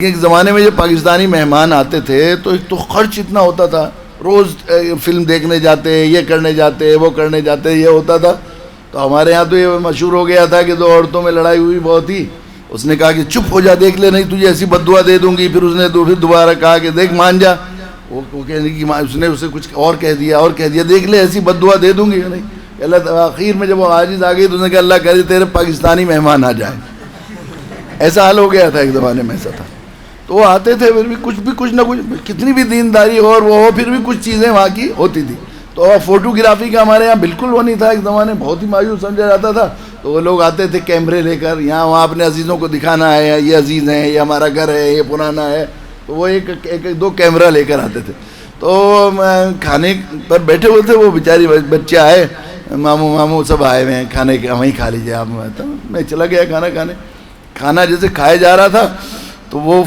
ایک زمانے میں جب پاکستانی مہمان آتے تھے تو ایک تو خرچ اتنا ہوتا تھا، روز فلم دیکھنے جاتے، یہ کرنے جاتے، وہ کرنے جاتے، یہ ہوتا تھا. تو ہمارے ہاں تو یہ مشہور ہو گیا تھا کہ دو عورتوں میں لڑائی ہوئی بہت تھی. اس نے کہا کہ چپ ہو جا، دیکھ لے نہیں تجھے ایسی بد دعا دے دوں گی. پھر اس نے پھر دوبارہ کہا کہ دیکھ مان جا. وہ کہنے کی اس نے اسے کچھ اور کہہ دیا، دیکھ لے ایسی بد دعا دے دوں گی نہیں. اللہ آخر میں جب وہ عاجز آ گئی تو اس نے کہا اللہ کرے تیرے پاکستانی مہمان آ جائیں. ایسا حال ہو گیا تھا ایک زمانے میں، ایسا تھا. تو وہ آتے تھے، پھر بھی کچھ نہ کچھ، کتنی بھی دینداری اور وہ ہو، پھر بھی کچھ چیزیں وہاں کی ہوتی تھی. تو فوٹوگرافی کا ہمارے یہاں بالکل وہ نہیں تھا. ایک زمانے بہت ہی مایوس سمجھا جاتا تھا. تو وہ لوگ آتے تھے کیمرے لے کر، یہاں وہاں اپنے عزیزوں کو دکھانا ہے، یہ عزیز ہیں، یہ ہمارا گھر ہے، یہ پرانا ہے. تو وہ ایک دو کیمرہ لے کر آتے تھے. تو کھانے پر بیٹھے ہوئے تھے، وہ بیچاری بچے آئے، ماموں سب آئے ہوئے ہیں، کھانے کے وہیں کھا لیجیے آپ. میں چلا گیا کھانا کھانے. کھانا جیسے کھایا جا رہا تھا تو وہ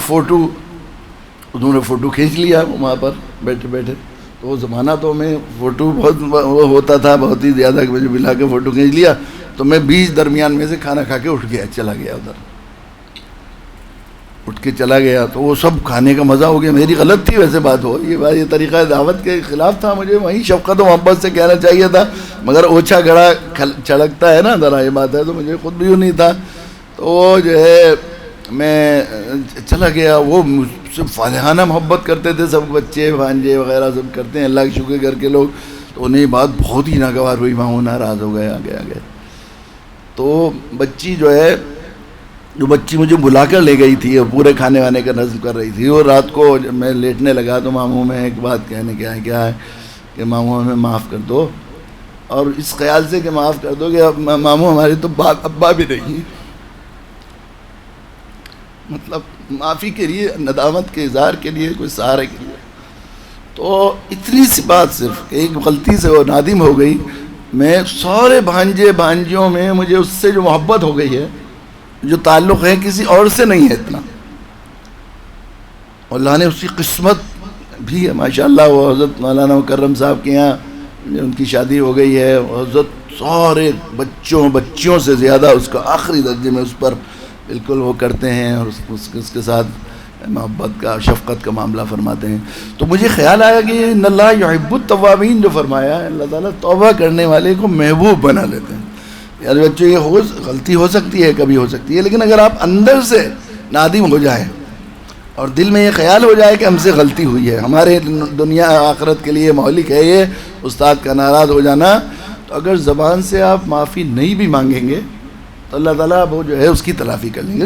انہوں نے فوٹو کھینچ لیا وہاں پر بیٹھے بیٹھے. تو وہ زمانہ تو میں فوٹو بہت وہ ہوتا تھا، بہت ہی زیادہ. مجھے ملا کے فوٹو کھینچ لیا. تو میں بیچ درمیان میں سے کھانا کھا کے چلا گیا ادھر. اٹھ کے چلا گیا تو وہ سب کھانے کا مزہ ہو گیا. میری غلط تھی ویسے بات ہو، یہ طریقہ دعوت کے خلاف تھا. مجھے وہیں شفقت و محبت سے کہنا چاہیے تھا، مگر اوچھا گڑا چھڑکتا ہے نا ذرا، یہ بات ہے. تو مجھے خود بھی نہیں تھا. تو وہ جو ہے میں چلا گیا. وہ مجھ سے فالحانہ محبت کرتے تھے سب، بچے بھانجے وغیرہ سب کرتے ہیں اللہ کے شکر کر کے لوگ. تو انہیں بات بہت ہی ناگوار ہوئی، وہاں ناراض ہو گیا آگے. تو بچی مجھے بلا کر لے گئی تھی اور پورے کھانے وانے کا نظم کر رہی تھی. اور رات کو جب میں لیٹنے لگا تو ماموں میں ایک بات کہنے کیا ہے کہ ماموں ہمیں معاف کر دو، اور اس خیال سے کہ معاف کر دو کہ ماموں ہمارے تو ابا بھی نہیں. مطلب معافی کے لیے، ندامت کے اظہار کے لیے، کوئی سہارے کے لیے. تو اتنی سی بات صرف کہ ایک غلطی سے وہ نادم ہو گئی. میں سارے بھانجے بھانجیوں میں مجھے اس سے جو محبت ہو گئی ہے، جو تعلق ہے، کسی اور سے نہیں ہے اتنا. اللہ نے اس کی قسمت بھی ہے ماشاءاللہ. وہ حضرت مولانا مکرم صاحب کے یہاں ان کی شادی ہو گئی ہے. حضرت سارے بچیوں سے زیادہ اس کا آخری درجے میں اس پر بالکل وہ کرتے ہیں، اور اس کے ساتھ محبت کا، شفقت کا معاملہ فرماتے ہیں. تو مجھے خیال آیا کہ ان اللہ یحب التوابین جو فرمایا ہے، اللہ تعالیٰ توبہ کرنے والے کو محبوب بنا لیتے ہیں. یار بچوں، یہ غلطی ہو سکتی ہے، کبھی ہو سکتی ہے، لیکن اگر آپ اندر سے نادم ہو جائیں اور دل میں یہ خیال ہو جائے کہ ہم سے غلطی ہوئی ہے، ہمارے دنیا آخرت کے لیے مہلک ہے یہ استاد کا ناراض ہو جانا، تو اگر زبان سے آپ معافی نہیں بھی مانگیں گے تو اللہ تعالیٰ وہ جو ہے اس کی تلافی کر لیں گے.